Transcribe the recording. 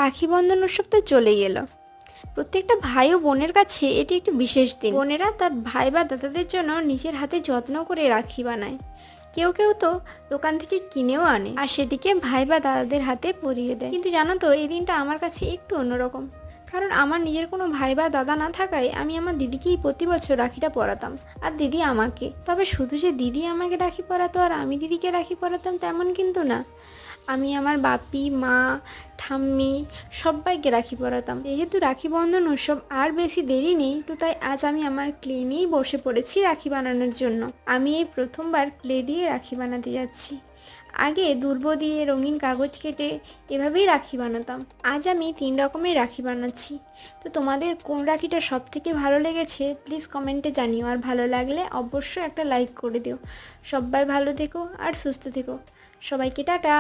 রাখি বন্ধন উৎসব তো চলেই এলো। প্রত্যেকটা ভাই ও বোনের কাছে এটি একটি বিশেষ দিন। বোনেরা তার ভাই বা দাদাদের জন্য নিজের হাতে যত্ন করে রাখি বানায়। কেউ কেউ তো দোকান থেকে কিনেও আনে আর সেটিকে ভাই বা দাদাদের হাতে পরিয়ে দেয়। কিন্তু জানো তো, এই দিনটা আমার কাছে একটু অন্যরকম। কারণ আমার নিজের কোনো ভাই বা দাদা না থাকায় আমি আমার দিদিকেই প্রতি বছর রাখিটা পরাতাম, আর দিদি আমাকে। তবে শুধু যে দিদি আমাকে রাখি পরাতো আর আমি দিদিকে রাখি পরাতাম তেমন কিন্তু না। আমি আমার বাপি, মা, ঠাম্মি সবাইকে রাখি পরাতাম। যেহেতু রাখি বন্ধন উৎসব আর বেশি দেরি নেই, তো তাই আজ আমি আমার ক্লে নিয়েই বসে পড়েছি রাখি বানানোর জন্য। আমি এই প্রথমবার ক্লে দিয়ে রাখি বানাতে যাচ্ছি। আগে দুর্ব দিয়ে রঙিন কাগজ কেটে এভাবেই রাখি বানাতাম। আজ আমি 3 রকমের রাখি বানাচ্ছি। তো তোমাদের কোন রাখিটা সব থেকে ভালো লেগেছে প্লিজ কমেন্টে জানিও, আর ভালো লাগলে অবশ্যই একটা লাইক করে দিও। সবাই ভালো থেকো আর সুস্থ থেকো। সবাইকে টাটা।